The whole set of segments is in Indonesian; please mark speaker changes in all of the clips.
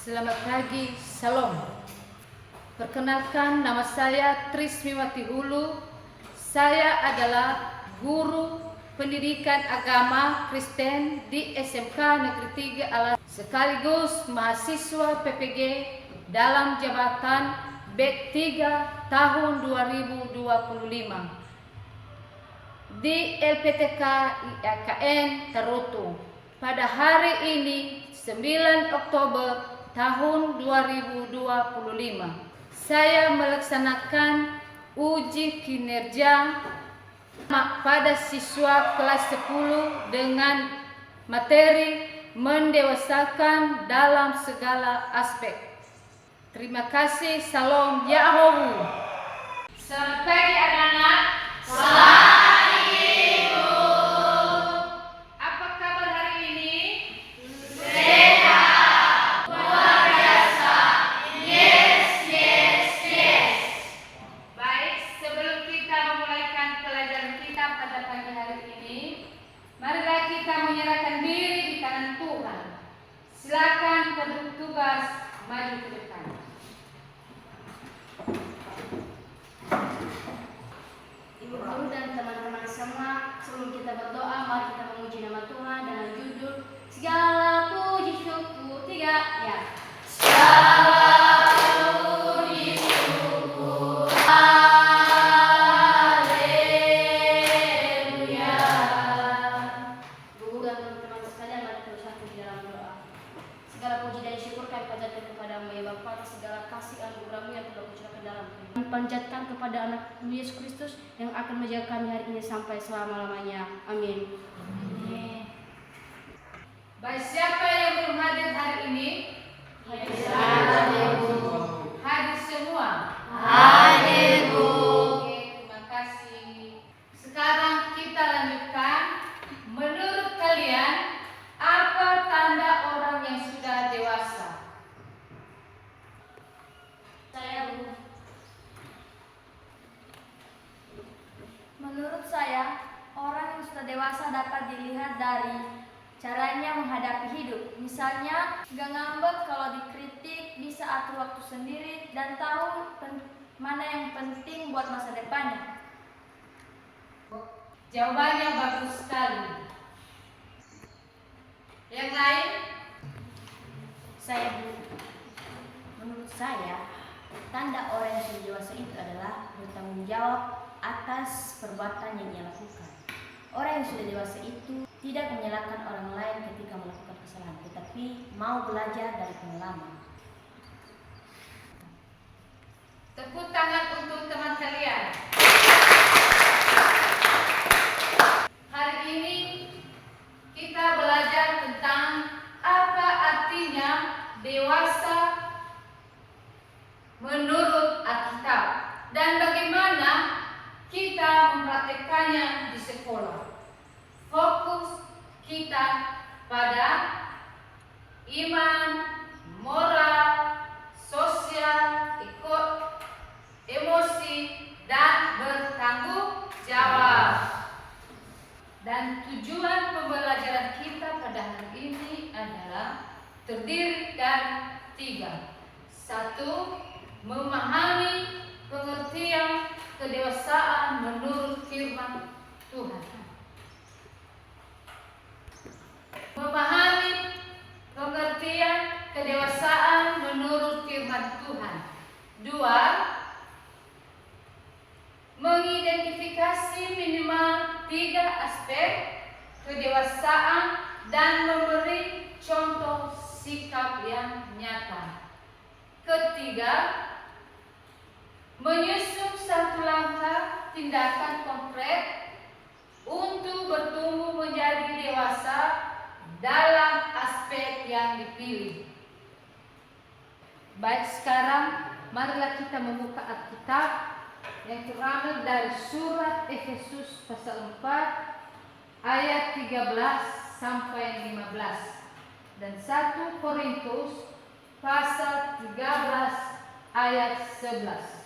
Speaker 1: Selamat pagi, Salam. Perkenalkan, nama saya Trismiwati Hulu. Saya adalah guru pendidikan agama Kristen di SMK Negeri 3 Alas, sekaligus mahasiswa PPG dalam jabatan BEK 3 tahun 2025 di LPTK IAKN Tarutung. Pada hari ini 9 Oktober tahun 2025 saya melaksanakan uji kinerja pada siswa kelas 10 dengan materi mendewasakan dalam segala aspek. Terima kasih. Salam Yahoo. Selamat pagi anak-anak. Marilah kita menyerahkan diri di tangan Tuhan. Silakan petugas maju ke depan.
Speaker 2: Ibu guru dan teman-teman semua, sebelum kita berdoa, mari kita memuji nama Tuhan dengan judul Segala Puji Syukur. 3 ya. Segala puji syukur. Panjatkan kepada anak Yesus Kristus yang akan menjaga kami hari ini sampai selama-lamanya. Amin.
Speaker 1: Amin. Baik, siapa yang belum hadir hari ini?
Speaker 2: Hadir, Bu.
Speaker 1: Hadir semua?
Speaker 2: Hadir, Bu.
Speaker 1: Oke, terima kasih. Sekarang kita lanjutkan. Menurut kalian, apa tanda orang yang sudah dewasa?
Speaker 2: Saya, Bu. Menurut saya, orang yang sudah dewasa dapat dilihat dari caranya menghadapi hidup. Misalnya, gak ngambek kalau dikritik, bisa atur waktu sendiri, dan tahu mana yang penting buat masa depannya.
Speaker 1: Jawabannya bagus sekali. Yang lain?
Speaker 2: Saya, Bu. Menurut saya, tanda orang yang sudah dewasa itu adalah bertanggung jawab atas perbuatan yang ia lakukan. Orang yang sudah dewasa itu tidak menyalahkan orang lain ketika melakukan kesalahan, tetapi mau belajar dari pengalaman.
Speaker 1: Tepuk tangan untuk teman kalian. Hari ini kita belajar tentang apa artinya dewasa menurut Alkitab dan bagaimana kita mempraktekannya di sekolah. Fokus kita pada iman, moral, sosial, emosi, dan bertanggung jawab. Dan tujuan pembelajaran kita pada hari ini adalah terdiri dari 3. 1. Memahami pengertian kedewasaan menurut firman Tuhan. Memahami pengertian kedewasaan menurut firman Tuhan. 2. Mengidentifikasi minimal 3 aspek kedewasaan dan memberi contoh sikap yang nyata. 3. Menyusun satu langkah tindakan konkret untuk bertumbuh menjadi dewasa dalam aspek yang dipilih. Baik, sekarang marilah kita membuka Alkitab yang terambil dari surat Efesus pasal 4 ayat 13 sampai 15 dan 1 Korintus pasal 13 ayat 11.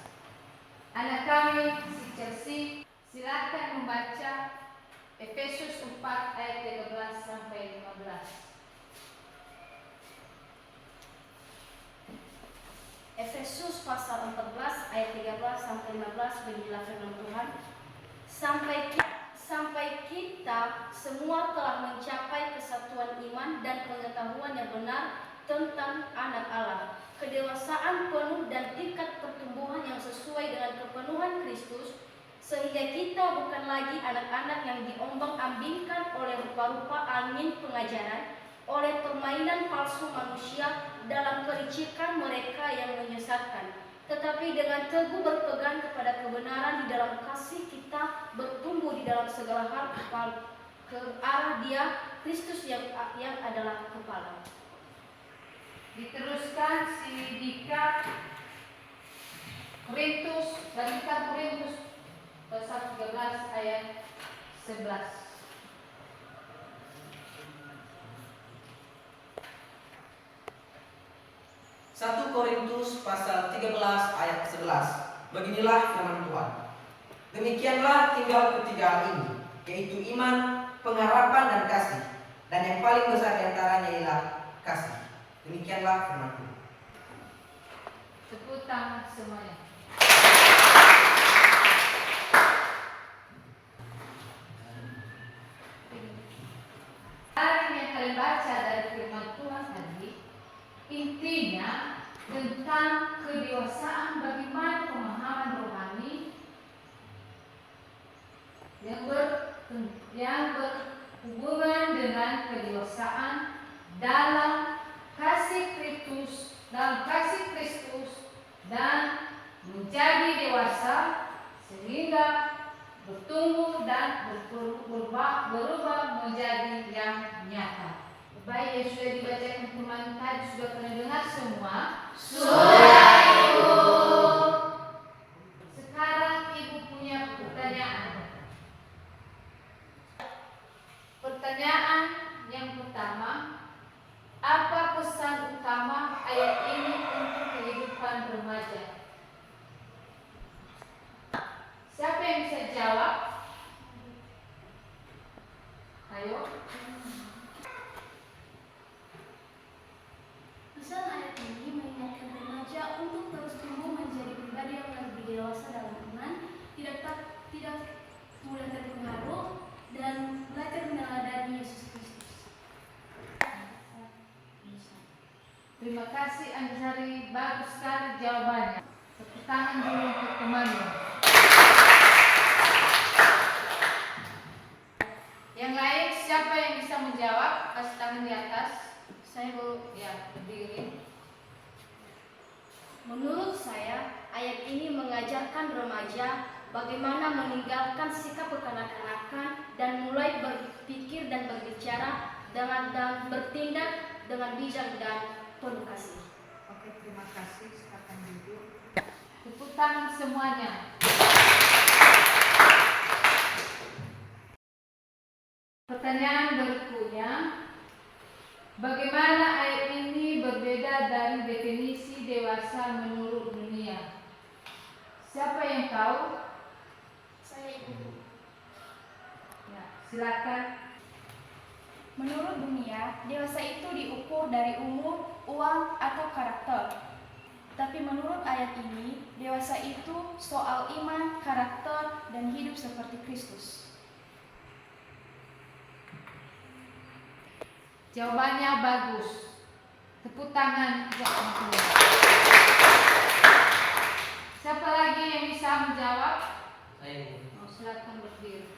Speaker 1: Anak kami si Chelsea, silakan membaca Efesus 4 ayat 13 sampai 15.
Speaker 2: pasal 14 ayat 13 sampai 15 beginilah firman Tuhan. Sampai kita semua telah mencapai kesatuan iman dan pengetahuan yang benar tentang anak Allah, kedewasaan penuh dan tingkat pertumbuhan yang sesuai dengan kepenuhan Kristus, sehingga kita bukan lagi anak-anak yang diombang-ambingkan oleh rupa-rupa angin pengajaran, oleh permainan palsu manusia dalam kelicikan mereka yang menyesatkan, tetapi dengan teguh berpegang kepada kebenaran di dalam kasih kita bertumbuh di dalam segala hal ke arah Dia, Kristus yang adalah kepala.
Speaker 1: Diteruskan si Dika Korintus pasal 13 ayat 11.
Speaker 3: 1 Korintus pasal 13 ayat 11. Beginilah firman Tuhan. Demikianlah tinggal ketiga hal ini, yaitu iman, pengharapan dan kasih. Dan yang paling besar di antaranya ialah kasih. Demikianlah firman Tuhan.
Speaker 1: Tepuk tangan semuanya. Hari yang kalian baca dari firman Tuhan tadi, intinya tentang kedewasaan, bagaimana pemahaman rohani yang berhubungan dengan kedewasaan dalam kasih Kristus dan menjadi dewasa sehingga bertumbuh dan berubah menjadi yang nyata. Baik, yang sudah dibacakan firman tadi sudah pernah dengar semua? Sudah, Ibu. Sekarang Ibu punya pertanyaan. Pertanyaan yang pertama, apa pesan utama ayat ini untuk kehidupan remaja? Siapa yang bisa jawab? Ayo.
Speaker 2: Pesan ayat ini mengingatkan remaja untuk terus tumbuh menjadi pribadi yang lebih dewasa dalam iman, tidak mudah terpengaruh dan belajar meneladani Yesus Kristus.
Speaker 1: Terima kasih Anjari, bagus sekali jawabannya. Tepuk tangan dulu untuk temannya. Yang lain siapa yang bisa menjawab? Kasih tangan di atas.
Speaker 2: Saya mau
Speaker 1: Ya, berdiri.
Speaker 2: Menurut saya, ayat ini mengajarkan remaja bagaimana meninggalkan sikap kekanak-kanakan dan mulai berpikir dan berbicara dan bertindak dengan bijak dan penuh kasih.
Speaker 1: Oke, terima kasih. Silakan duduk. Tepuk tangan semuanya. Pertanyaan berikutnya, bagaimana ayat ini berbeda dari definisi dewasa menurut dunia? Siapa yang tahu?
Speaker 2: Saya Ibu.
Speaker 1: Ya, silakan.
Speaker 2: Menurut dunia, dewasa itu diukur dari umur, uang, atau karakter. Tapi menurut ayat ini, dewasa itu soal iman, karakter, dan hidup seperti Kristus.
Speaker 1: Jawabannya bagus. Tepuk tangan untuk semua. Siapa lagi yang bisa menjawab?
Speaker 3: Saya
Speaker 1: Oh, silakan berdiri.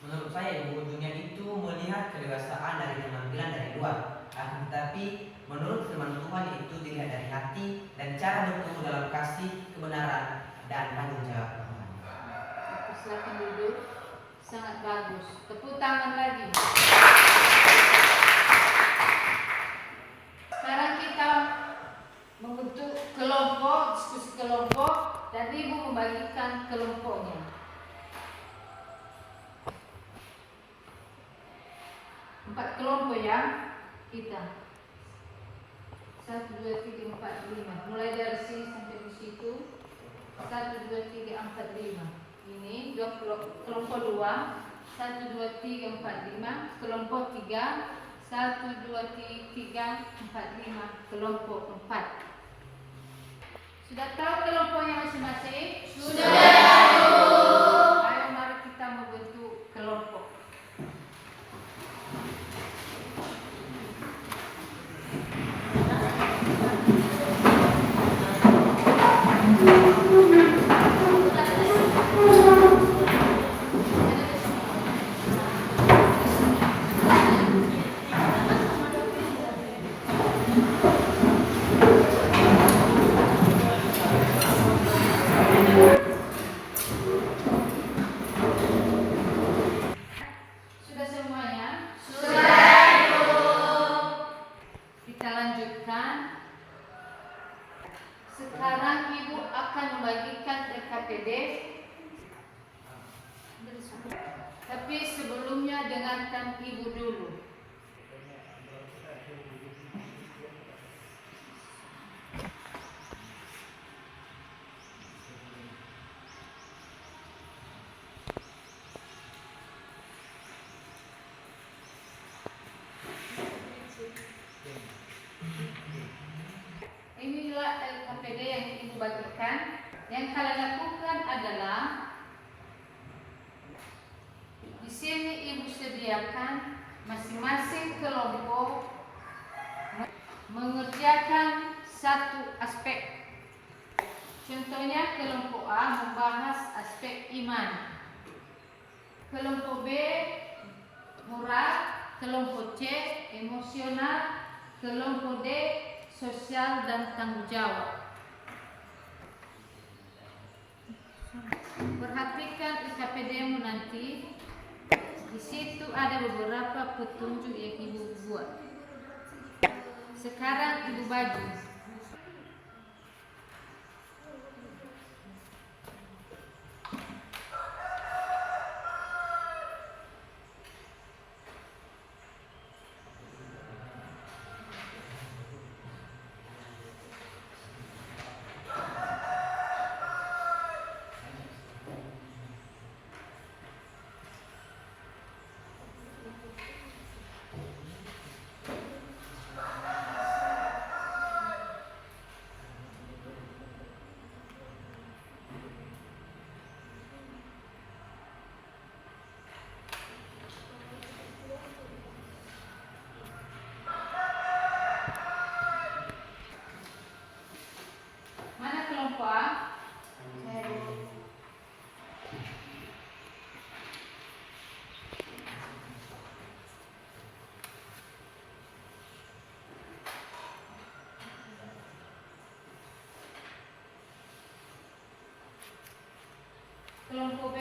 Speaker 3: Menurut saya, Ibu, dunia itu melihat kedewasaan dari penampilan dari luar. Akan tetapi, menurut firman Tuhan itu dilihat dari hati dan cara bertumbuh dalam kasih, kebenaran, dan tanggung jawab.
Speaker 1: Oke, silakan duduk. Sangat bagus. Tepuk tangan lagi. Sekarang kita membentuk kelompok, diskusi kelompok, dan Ibu membagikan kelompoknya. Empat kelompok ya kita. 1, 2, 3, 4, 5. Mulai dari sini sampai di situ. 1, 2, 3, 4, 5. Ini kelompok 2. 1, 2, 3, 4, 5. Kelompok 3. 1, 2, 3, 4, 5. Kelompok 4. Sudah tahu kelompoknya masing-masing?
Speaker 2: Sudah.
Speaker 1: Ayo mari kita membentuk kelompok. Sudah semuanya? Kita lanjutkan. Sekarang Ibu akan membagikan LKPD. Tapi sebelumnya dengarkan Ibu dulu. Inilah LKPD yang Ibu bagikan. Yang kalian lakukan adalah di sini Ibu sediakan masing-masing kelompok mengerjakan satu aspek. Contohnya kelompok A membahas aspek iman, kelompok B moral, kelompok C emosional, kelompok D sosial dan tanggung jawab. Perhatikan LKPD-mu nanti. Di situ ada beberapa petunjuk yang Ibu buat. Sekarang Ibu bagi. Mana kelompok A? Kelompok B?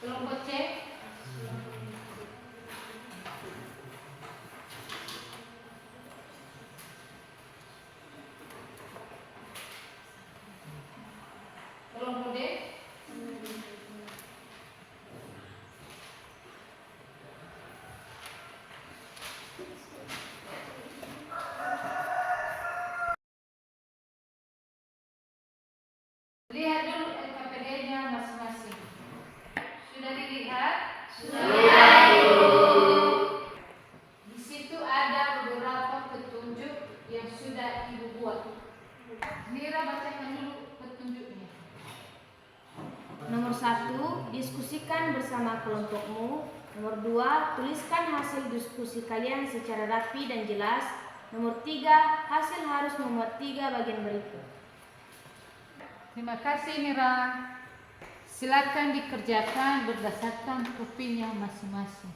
Speaker 1: Kelompok C? Kelompok D? Lihat dulu LKPD-nya masing-masing. Sudah dilihat? Di situ ada beberapa petunjuk yang sudah Ibu buat. Mira bacakan dulu petunjuknya.
Speaker 2: Nomor 1, diskusikan bersama kelompokmu. Nomor 2, tuliskan hasil diskusi kalian secara rapi dan jelas. Nomor 3, hasil harus memuat 3 bagian berikut.
Speaker 1: Terima kasih Mira. Silakan dikerjakan berdasarkan kopinya masing-masing.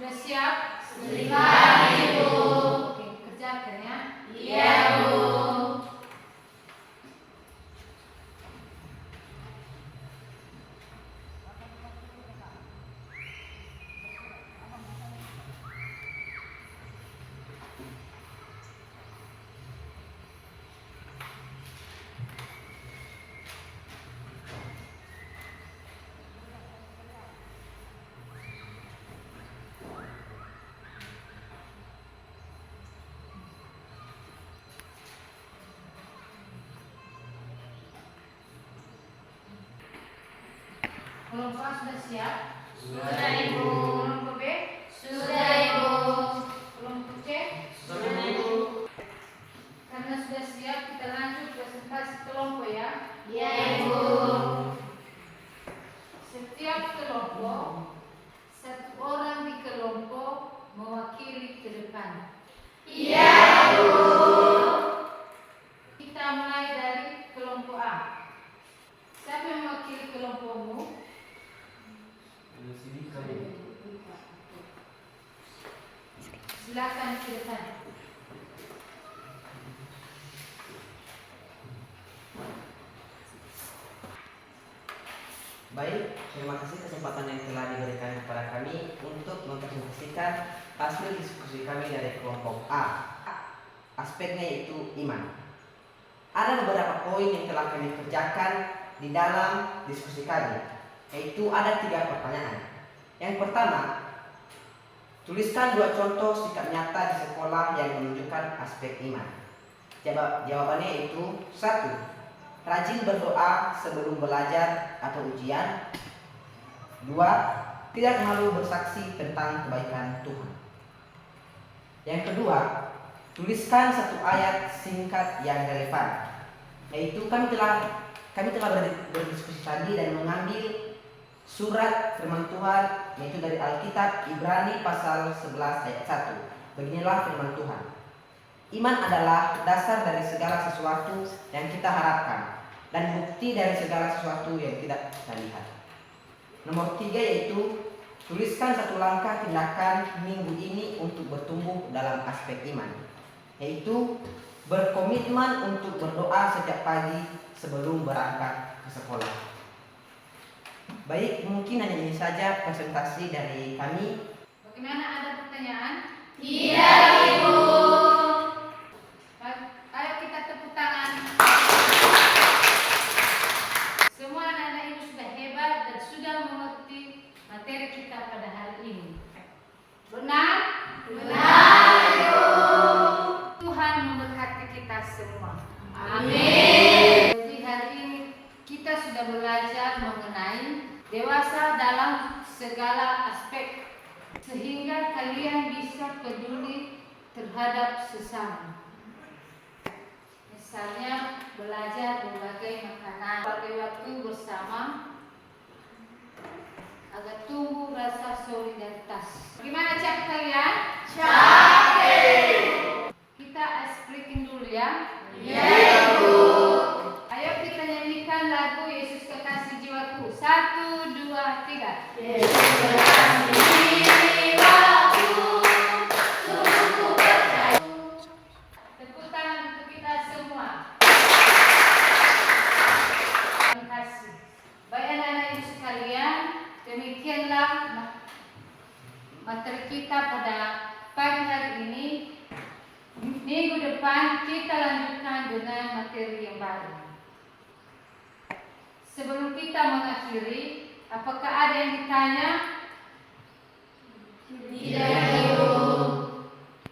Speaker 1: Sudah siap?
Speaker 2: 5.000.
Speaker 1: Oke, kerjakan ya.
Speaker 2: Iya, Bu.
Speaker 1: Kelompok A sudah siap?
Speaker 2: Sudah, Ibu.
Speaker 1: Kelompok B?
Speaker 2: Sudah, Ibu.
Speaker 1: Kelompok C?
Speaker 3: Sudah, Ibu.
Speaker 1: Karena sudah siap, kita lanjut presentasi kelompok ya.
Speaker 2: Iya, Ibu.
Speaker 1: Setiap kelompok, satu orang di kelompok mewakili ke depan.
Speaker 2: Iya, Ibu.
Speaker 1: Kita mulai dari kelompok A. Siapa yang mewakili kelompokmu? Silakan ke depan.
Speaker 3: Baik, terima kasih kesempatan yang telah diberikan kepada kami untuk mempresentasikan hasil diskusi kami dari kelompok A. Aspeknya yaitu iman. Ada beberapa poin yang telah kami kerjakan di dalam diskusi kami, yaitu ada 3 pertanyaan. Yang pertama, tuliskan 2 contoh sikap nyata di sekolah yang menunjukkan aspek iman. Jawabannya yaitu 1. Rajin berdoa sebelum belajar atau ujian. 2. Tidak malu bersaksi tentang kebaikan Tuhan. Yang kedua, tuliskan 1 ayat singkat yang relevan. Yaitu kami telah berdiskusi tadi dan mengambil surat firman Tuhan, yaitu dari Alkitab Ibrani pasal 11 ayat 1. Beginilah firman Tuhan. Iman adalah dasar dari segala sesuatu yang kita harapkan dan bukti dari segala sesuatu yang tidak kita lihat. Nomor 3 yaitu tuliskan 1 langkah tindakan minggu ini untuk bertumbuh dalam aspek iman, yaitu berkomitmen untuk berdoa setiap pagi sebelum berangkat ke sekolah. Baik, mungkin hanya ini saja presentasi dari kami.
Speaker 1: Bagaimana, ada pertanyaan?
Speaker 2: Iya, Ibu.
Speaker 1: Ayo kita tepuk tangan. Semua anak-anak ibu sudah hebat dan sudah mengerti materi kita pada hari ini. Benar?
Speaker 2: Benar, Ibu.
Speaker 1: Tuhan memberkati kita semua.
Speaker 2: Amin.
Speaker 1: Jadi hari ini kita sudah belajar mengenai dewasa dalam segala aspek, sehingga kalian bisa peduli terhadap sesama. Misalnya belajar berbagai makanan pada waktu bersama agar tumbuh rasa solidaritas. Gimana cak kalian?
Speaker 2: Capek.
Speaker 1: Kita ice breaking dulu ya.
Speaker 2: Iya, Ibu.
Speaker 1: Ayo kita nyanyikan lagu Yesus Kekasih Jiwaku. 1, 2, 3.
Speaker 2: Yesus kekasih jiwaku, sungguh percaya.
Speaker 1: Tepuk tangan untuk kita semua. Terima kasih. Baik anak-anak ibu sekalian, demikianlah materi kita pada pagi hari ini. Minggu depan kita lanjutkan dengan materi yang baru. Sebelum kita mengakhiri, apakah ada yang ditanya?
Speaker 2: Tidak, Ibu.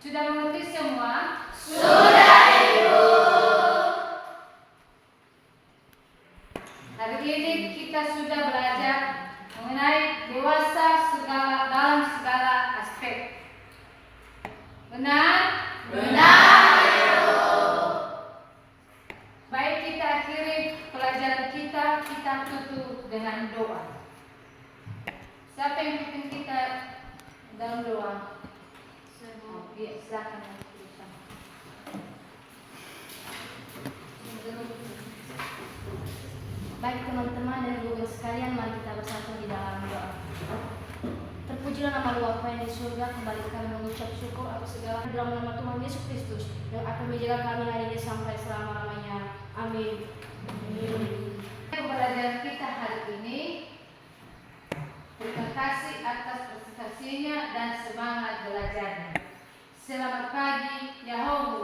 Speaker 1: Sudah mengerti semua?
Speaker 2: Sudah, Ibu.
Speaker 1: Hari ini kita sudah belajar mengenai dewasa dalam segala aspek. Benar?
Speaker 2: Benar, Ibu.
Speaker 1: Baik, kita akhiri pelajaran kita tutup dengan doa. Siapa yang pimpin kita dalam doa? Ya, silakan.
Speaker 2: Baik teman-teman dan guru sekalian, mari kita bersatu di dalam doa. Terpuji Terpujilah nama Bapa yang di surga, kembali kami mengucap syukur atas segala dalam nama Tuhan Yesus Kristus yang akan menjaga kami hari ini sampai selama-lamanya. Amin.
Speaker 1: Pembelajaran kita hari ini, terima kasih atas presentasinya dan semangat belajarnya. Selamat pagi, Yahoo.